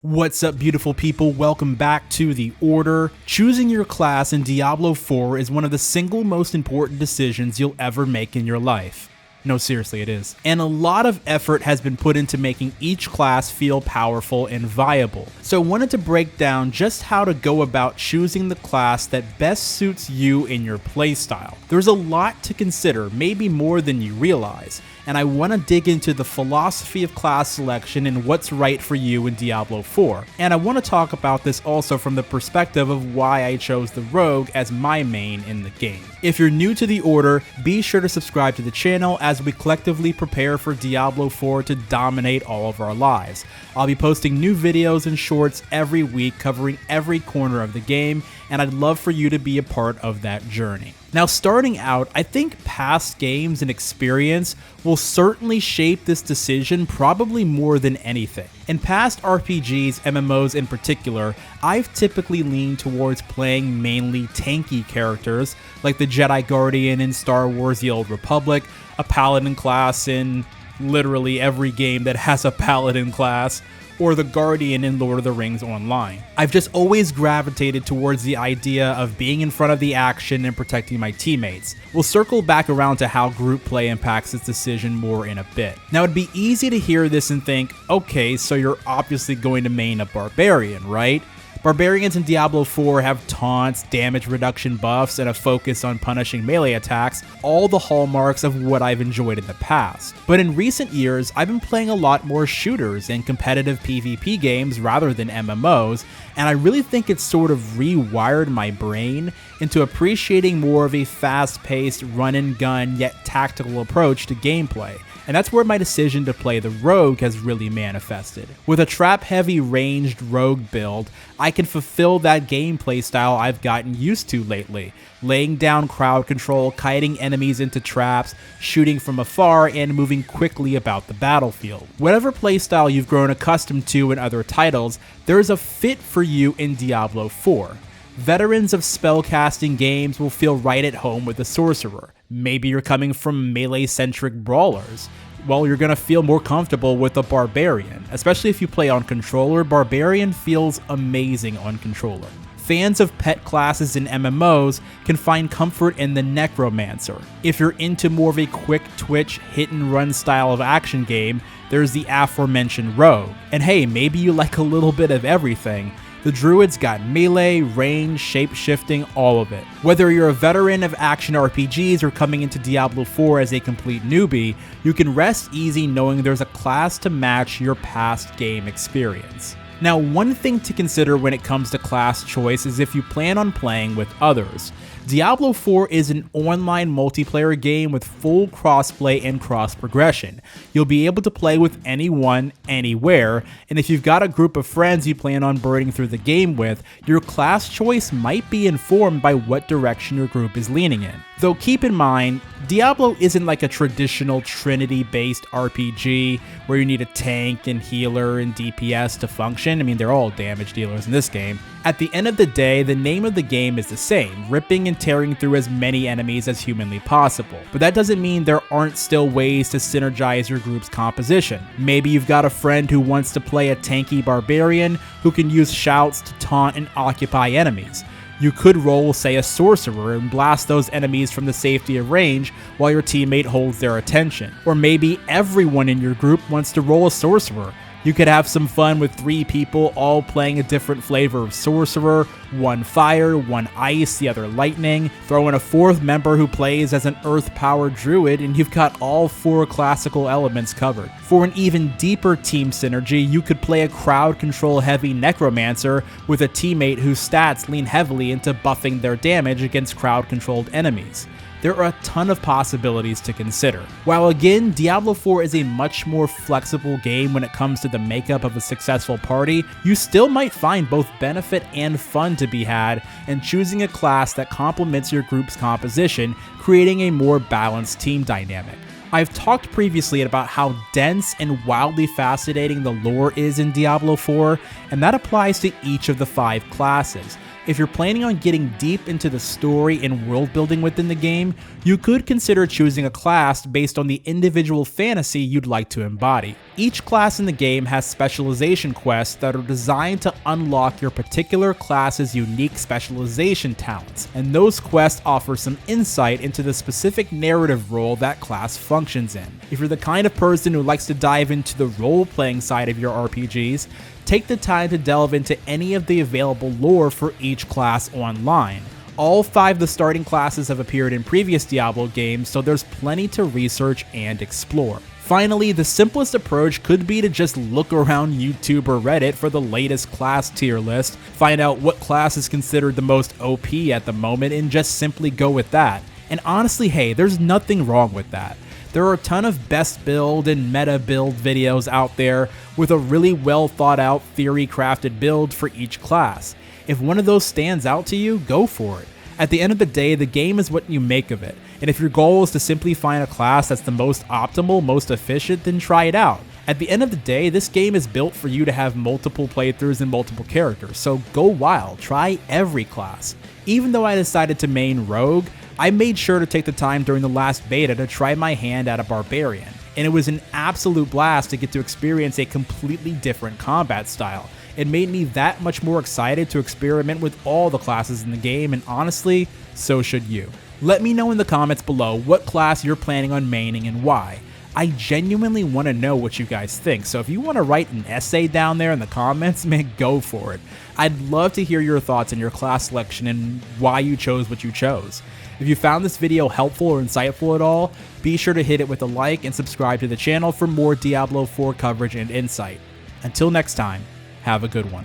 What's up, beautiful people? Welcome back to The Order. Choosing your class in Diablo 4 is one of the single most important decisions you'll ever make in your life. No, seriously, it is. And a lot of effort has been put into making each class feel powerful and viable. So I wanted to break down just how to go about choosing the class that best suits you in your playstyle. There's a lot to consider, maybe more than you realize, and I want to dig into the philosophy of class selection and what's right for you in Diablo 4. And I want to talk about this also from the perspective of why I chose the rogue as my main in the game. If you're new to The Order, be sure to subscribe to the channel as we collectively prepare for Diablo 4 to dominate all of our lives. I'll be posting new videos and shorts every week covering every corner of the game, and I'd love for you to be a part of that journey. Now, starting out, I think past games and experience will certainly shape this decision probably more than anything. In past RPGs, MMOs in particular, I've typically leaned towards playing mainly tanky characters like the Jedi Guardian in Star Wars The Old Republic, a Paladin class in literally every game that has a Paladin class, or the Guardian in Lord of the Rings Online. I've just always gravitated towards the idea of being in front of the action and protecting my teammates. We'll circle back around to how group play impacts this decision more in a bit. Now, it'd be easy to hear this and think, okay, so you're obviously going to main a barbarian, right? Barbarians in Diablo 4 have taunts, damage reduction buffs, and a focus on punishing melee attacks, all the hallmarks of what I've enjoyed in the past. But in recent years, I've been playing a lot more shooters and competitive PvP games rather than MMOs, and I really think it's sort of rewired my brain into appreciating more of a fast-paced, run-and-gun yet tactical approach to gameplay. And that's where my decision to play the rogue has really manifested. With a trap-heavy ranged rogue build, I can fulfill that gameplay style I've gotten used to lately, laying down crowd control, kiting enemies into traps, shooting from afar, and moving quickly about the battlefield. Whatever playstyle you've grown accustomed to in other titles, there is a fit for you in Diablo 4. Veterans of spellcasting games will feel right at home with the sorcerer. Maybe you're coming from melee-centric brawlers. Well, you're gonna feel more comfortable with a barbarian. Especially if you play on controller, barbarian feels amazing on controller. Fans of pet classes in MMOs can find comfort in the necromancer. If you're into more of a quick twitch, hit and run style of action game, there's the aforementioned rogue. And hey, maybe you like a little bit of everything. The druid's got melee, range, shape-shifting, all of it. Whether you're a veteran of action RPGs or coming into Diablo 4 as a complete newbie, you can rest easy knowing there's a class to match your past game experience. Now, one thing to consider when it comes to class choice is if you plan on playing with others. Diablo 4 is an online multiplayer game with full crossplay and cross progression. You'll be able to play with anyone, anywhere, and if you've got a group of friends you plan on burning through the game with, your class choice might be informed by what direction your group is leaning in. Though keep in mind, Diablo isn't like a traditional Trinity-based RPG where you need a tank and healer and DPS to function. I mean, they're all damage dealers in this game. At the end of the day, the name of the game is the same, ripping and tearing through as many enemies as humanly possible. But that doesn't mean there aren't still ways to synergize your group's composition. Maybe you've got a friend who wants to play a tanky barbarian who can use shouts to taunt and occupy enemies. You could roll, say, a sorcerer and blast those enemies from the safety of range while your teammate holds their attention. Or maybe everyone in your group wants to roll a sorcerer. You could have some fun with 3 people all playing a different flavor of sorcerer, one fire, one ice, the other lightning. Throw in a 4th member who plays as an earth-powered druid and you've got all 4 classical elements covered. For an even deeper team synergy, you could play a crowd control heavy necromancer with a teammate whose stats lean heavily into buffing their damage against crowd controlled enemies. There are a ton of possibilities to consider. While again, Diablo 4 is a much more flexible game when it comes to the makeup of a successful party, you still might find both benefit and fun to be had in choosing a class that complements your group's composition, creating a more balanced team dynamic. I've talked previously about how dense and wildly fascinating the lore is in Diablo 4, and that applies to each of the 5 classes. If you're planning on getting deep into the story and world building within the game, you could consider choosing a class based on the individual fantasy you'd like to embody. Each class in the game has specialization quests that are designed to unlock your particular class's unique specialization talents, and those quests offer some insight into the specific narrative role that class functions in. If you're the kind of person who likes to dive into the role-playing side of your RPGs, take the time to delve into any of the available lore for each class online. All 5 of the starting classes have appeared in previous Diablo games, so there's plenty to research and explore. Finally, the simplest approach could be to just look around YouTube or Reddit for the latest class tier list, find out what class is considered the most OP at the moment, and just simply go with that. And honestly, hey, there's nothing wrong with that. There are a ton of best build and meta build videos out there with a really well thought out theory crafted build for each class. If one of those stands out to you, go for it. At the end of the day, the game is what you make of it, and if your goal is to simply find a class that's the most optimal, most efficient, then try it out. At the end of the day, this game is built for you to have multiple playthroughs and multiple characters, so go wild, try every class. Even though I decided to main Rogue, I made sure to take the time during the last beta to try my hand at a barbarian, and it was an absolute blast to get to experience a completely different combat style. It made me that much more excited to experiment with all the classes in the game, and honestly, so should you. Let me know in the comments below what class you're planning on maining and why. I genuinely want to know what you guys think, so if you want to write an essay down there in the comments, man, go for it. I'd love to hear your thoughts on your class selection and why you chose what you chose. If you found this video helpful or insightful at all, be sure to hit it with a like and subscribe to the channel for more Diablo 4 coverage and insight. Until next time, have a good one.